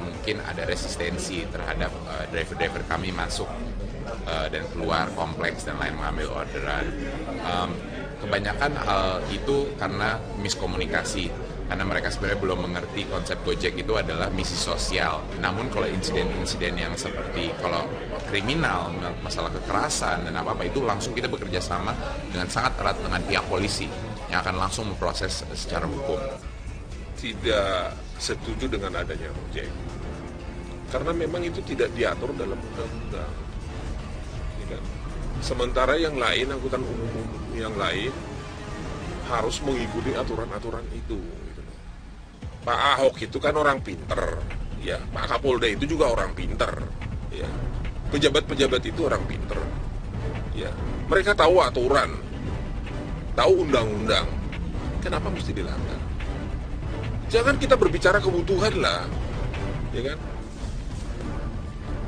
mungkin ada resistensi terhadap driver-driver kami masuk dan keluar kompleks dan lain mengambil orderan. Kebanyakan hal itu karena miskomunikasi, karena mereka sebenarnya belum mengerti konsep Gojek itu adalah misi sosial. Namun kalau insiden-insiden yang seperti kalau kriminal, masalah kekerasan dan apa-apa itu langsung kita bekerja sama dengan sangat erat dengan pihak polisi yang akan langsung memproses secara hukum. Tidak setuju dengan adanya Gojek karena memang itu tidak diatur dalam undang-undang. Sementara yang lain, angkutan umum yang lain harus mengikuti aturan-aturan itu. Pak Ahok itu kan orang pinter, ya. Pak Kapolda itu juga orang pinter, ya. Pejabat-pejabat itu orang pinter, ya. Mereka tahu aturan, tahu undang-undang. Kenapa mesti dilanggar? Jangan kita berbicara kebutuhan lah, ya kan?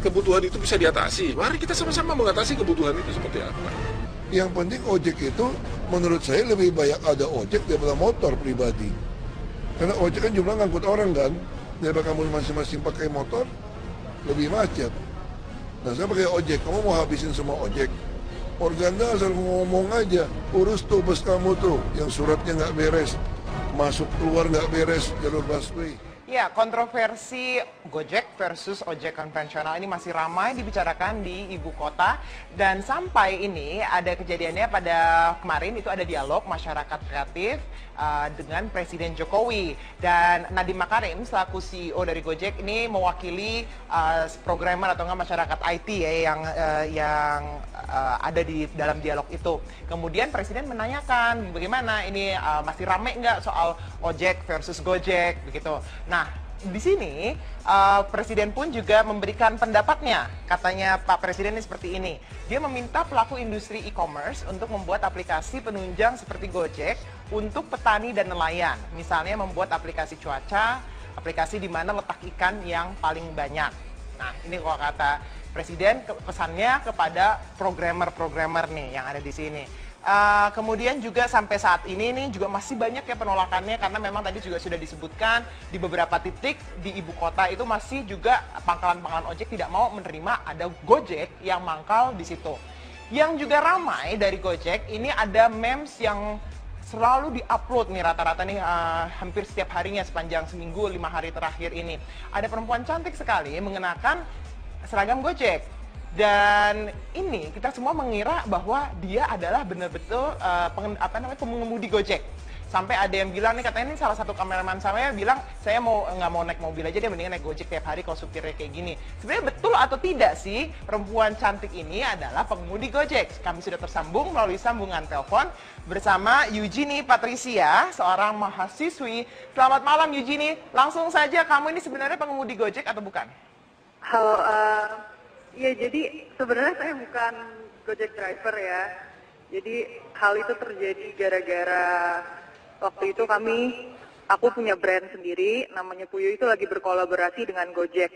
Kebutuhan itu bisa diatasi. Mari kita sama-sama mengatasi kebutuhan itu seperti apa. Yang penting ojek itu menurut saya lebih banyak ada ojek daripada motor pribadi. Karena ojek kan jumlah ngangkut orang kan. Daripada kamu masing-masing pakai motor, lebih macet. Nah saya pakai ojek, kamu mau habisin semua ojek. Organda asal ngomong aja, urus tuh bus kamu tuh, yang suratnya nggak beres. Masuk keluar nggak beres, jalur busway. Ya, kontroversi Gojek versus ojek konvensional ini masih ramai dibicarakan di ibu kota. Dan sampai ini ada kejadiannya pada kemarin itu ada dialog masyarakat kreatif dengan Presiden Jokowi. Dan Nadiem Makarim selaku CEO dari Gojek ini mewakili programmer atau enggak masyarakat IT ya yang ada di dalam dialog itu. Kemudian Presiden menanyakan bagaimana ini masih ramai nggak soal ojek versus Gojek begitu. Nah, di sini Presiden pun juga memberikan pendapatnya. Katanya Pak Presiden ini seperti ini. Dia meminta pelaku industri e-commerce untuk membuat aplikasi penunjang seperti Gojek untuk petani dan nelayan. Misalnya membuat aplikasi cuaca, aplikasi di mana letak ikan yang paling banyak. Nah, ini kalau kata Presiden pesannya kepada programmer-programmer nih yang ada di sini. Kemudian juga sampai saat ini nih juga masih banyak ya penolakannya karena memang tadi juga sudah disebutkan di beberapa titik di ibu kota itu masih juga pangkalan-pangkalan ojek tidak mau menerima ada Gojek yang mangkal di situ. Yang juga ramai dari Gojek ini ada memes yang selalu diupload nih rata-rata nih hampir setiap harinya sepanjang seminggu 5 hari terakhir ini. Ada perempuan cantik sekali mengenakan seragam Gojek. Dan ini kita semua mengira bahwa dia adalah benar-betul pengemudi Gojek. Sampai ada yang bilang nih, katanya ini salah satu kameraman saya bilang, saya nggak mau naik mobil aja, dia mendingan naik Gojek tiap hari kalau supirnya kayak gini. Sebenarnya betul atau tidak sih perempuan cantik ini adalah pengemudi Gojek? Kami sudah tersambung melalui sambungan telepon bersama Eugenie Patricia, seorang mahasiswi. Selamat malam Eugenie, langsung saja kamu ini sebenarnya pengemudi Gojek atau bukan? Halo, ya jadi sebenarnya saya bukan Gojek driver ya. Jadi hal itu terjadi gara-gara waktu itu aku punya brand sendiri, namanya Puyo, itu lagi berkolaborasi dengan Gojek.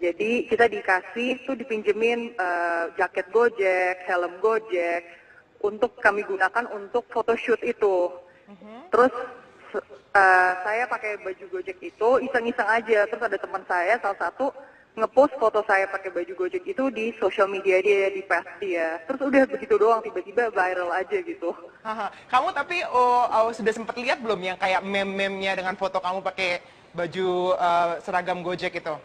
Jadi kita dikasih tuh dipinjemin jaket Gojek, helm Gojek untuk kami gunakan untuk photoshoot itu. Terus saya pakai baju Gojek itu iseng-iseng aja. Terus ada teman saya salah satu ngepost foto saya pakai baju Gojek itu di sosial media dia, di page dia. Terus udah begitu doang, tiba-tiba viral aja gitu. Kamu tapi sudah sempat lihat belum yang kayak meme-memnya dengan foto kamu pakai baju seragam Gojek itu?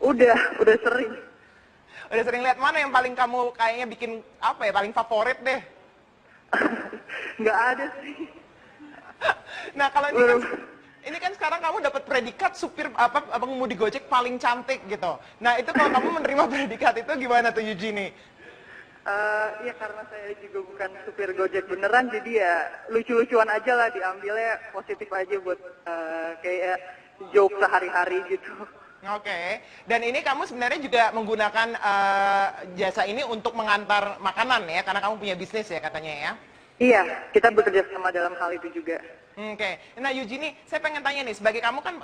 Udah sering. Udah sering lihat. Mana yang paling kamu kayaknya bikin apa ya, paling favorit deh? Nggak ada sih. Nah kalau ini kan sekarang kamu dapat predikat supir pengemudi Gojek paling cantik gitu. Nah itu kalau kamu menerima predikat itu gimana tuh Eugenie? Ya karena saya juga bukan supir Gojek beneran, jadi ya lucu-lucuan aja lah, diambilnya positif aja buat kayak joke sehari-hari gitu. Oke. Dan ini kamu sebenarnya juga menggunakan jasa ini untuk mengantar makanan ya, karena kamu punya bisnis ya katanya ya? Iya, kita bekerja sama dalam hal itu juga. Oke. Nah Eugenie, saya pengen tanya nih, sebagai kamu kan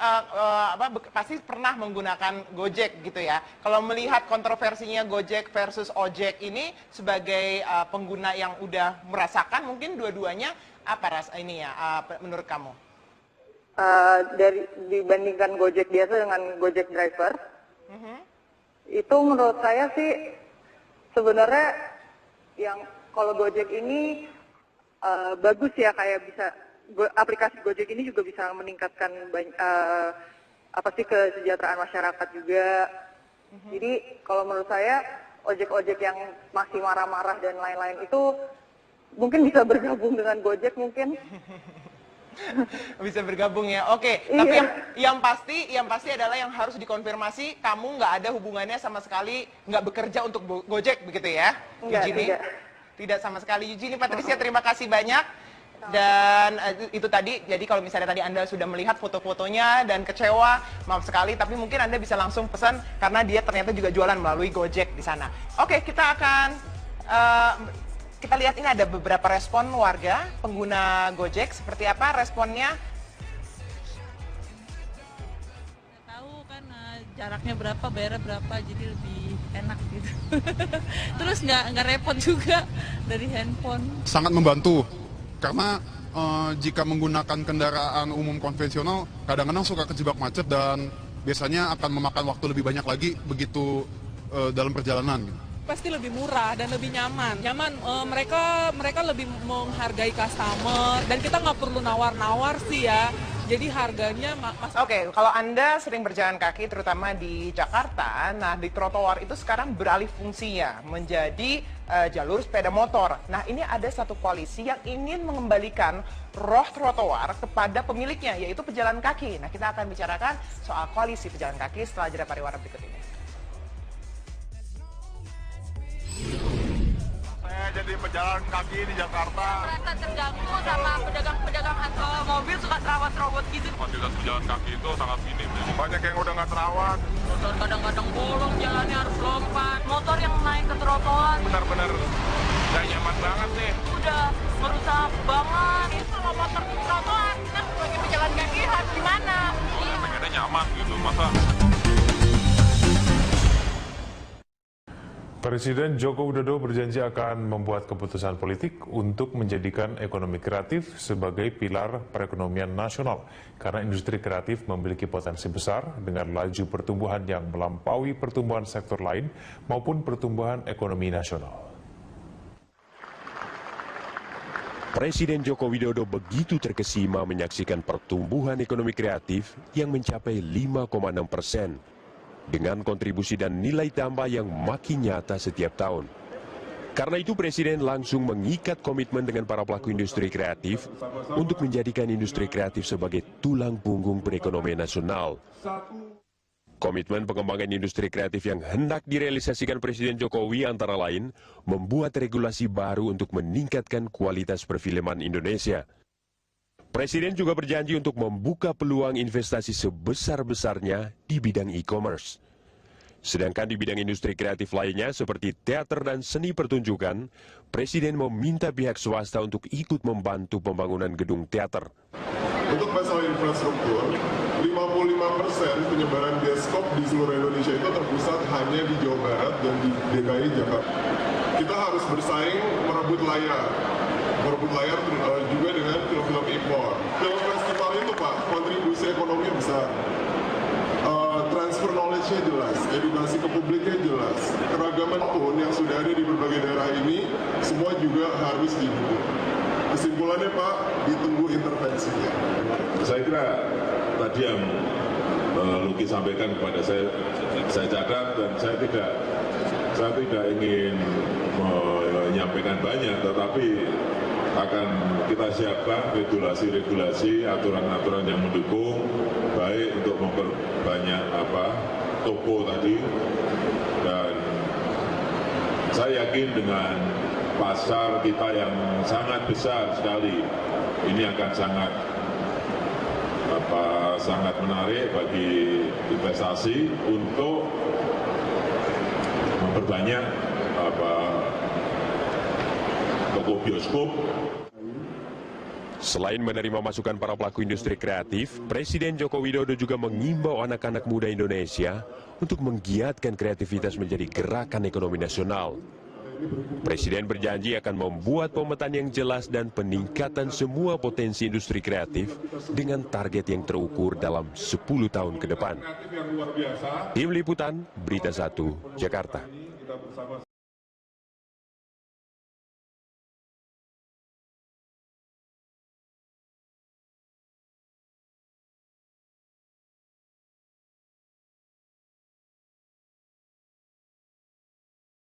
pasti pernah menggunakan Gojek gitu ya. Kalau melihat kontroversinya Gojek versus Ojek ini sebagai pengguna yang udah merasakan mungkin dua-duanya apa menurut kamu? dibandingkan Gojek biasa dengan Gojek driver. Itu menurut saya sih sebenarnya yang kalau Gojek ini bagus ya, kayak bisa aplikasi Gojek ini juga bisa meningkatkan kesejahteraan masyarakat juga. Jadi kalau menurut saya ojek-ojek yang masih marah-marah dan lain-lain itu mungkin bisa bergabung dengan Gojek mungkin. Bisa bergabung ya. Oke, Iya. tapi yang pasti adalah yang harus dikonfirmasi, kamu nggak ada hubungannya sama sekali, nggak bekerja untuk Gojek begitu ya, Enggak, Eugenie? tidak. Tidak sama sekali. Eugenie, Patricia, terima kasih banyak. Dan itu tadi, jadi kalau misalnya tadi Anda sudah melihat foto-fotonya dan kecewa, maaf sekali, tapi mungkin Anda bisa langsung pesan karena dia ternyata juga jualan melalui Gojek di sana. Oke, kita akan kita lihat ini ada beberapa respon warga pengguna Gojek. Seperti apa responnya? Tahu kan jaraknya berapa, bayarnya berapa, jadi lebih enak gitu. Terus nggak repot juga dari handphone. Sangat membantu karena jika menggunakan kendaraan umum konvensional kadang-kadang suka kejebak macet dan biasanya akan memakan waktu lebih banyak lagi begitu dalam perjalanan. Pasti lebih murah dan lebih nyaman. Mereka lebih menghargai customer dan kita nggak perlu nawar-nawar sih ya. Jadi harganya Oke, kalau Anda sering berjalan kaki terutama di Jakarta, nah di trotoar itu sekarang beralih fungsinya menjadi jalur sepeda motor. Nah, ini ada satu koalisi yang ingin mengembalikan roh trotoar kepada pemiliknya, yaitu pejalan kaki. Nah, kita akan bicarakan soal koalisi pejalan kaki setelah jeda pariwara berikut ini. Saya jadi pejalan kaki di Jakarta. Merasa terganggu sama pedagang-pedagang mobil suka terawat-terawat gitu. Fasilitas pejalan kaki itu sangat minim. Banyak yang udah nggak terawat. Motor kadang-kadang bolong, jalannya harus lompat. Motor yang naik ke trotoar Benar-benar nggak nyaman banget nih. udah merusak banget. Kalau motor di trotoar, kita sebagai pejalan kaki harus gimana? Pengennya nyaman gitu, masa Presiden Joko Widodo berjanji akan membuat keputusan politik untuk menjadikan ekonomi kreatif sebagai pilar perekonomian nasional karena industri kreatif memiliki potensi besar dengan laju pertumbuhan yang melampaui pertumbuhan sektor lain maupun pertumbuhan ekonomi nasional. Presiden Joko Widodo begitu terkesima menyaksikan pertumbuhan ekonomi kreatif yang mencapai 5,6%. Dengan kontribusi dan nilai tambah yang makin nyata setiap tahun. Karena itu Presiden langsung mengikat komitmen dengan para pelaku industri kreatif untuk menjadikan industri kreatif sebagai tulang punggung perekonomian nasional. Komitmen pengembangan industri kreatif yang hendak direalisasikan Presiden Jokowi antara lain membuat regulasi baru untuk meningkatkan kualitas perfilman Indonesia. Presiden juga berjanji untuk membuka peluang investasi sebesar-besarnya di bidang e-commerce. Sedangkan di bidang industri kreatif lainnya seperti teater dan seni pertunjukan, Presiden meminta pihak swasta untuk ikut membantu pembangunan gedung teater. Untuk masalah infrastruktur, 55% penyebaran bioskop di seluruh Indonesia itu terpusat hanya di Jawa Barat dan di DKI Jakarta. Kita harus bersaing merebut layar juga dengan film-film impor. Film festival itu Pak, kontribusi ekonomi besar. Transfer knowledge-nya jelas, edukasi ke publiknya jelas. Keragaman pun yang sudah ada di berbagai daerah ini, semua juga harus didukung. Kesimpulannya Pak, ditunggu intervensinya. Saya kira tadi yang Luki sampaikan kepada saya catat dan saya tidak ingin menyampaikan banyak, tetapi akan kita siapkan regulasi-regulasi, aturan-aturan yang mendukung, baik untuk memperbanyak toko tadi, dan saya yakin dengan pasar kita yang sangat besar sekali, ini akan sangat menarik bagi investasi untuk memperbanyak toko bioskop. Selain menerima masukan para pelaku industri kreatif, Presiden Joko Widodo juga mengimbau anak-anak muda Indonesia untuk menggiatkan kreativitas menjadi gerakan ekonomi nasional. Presiden berjanji akan membuat pemetaan yang jelas dan peningkatan semua potensi industri kreatif dengan target yang terukur dalam 10 tahun ke depan. Tim Liputan, Berita 1, Jakarta.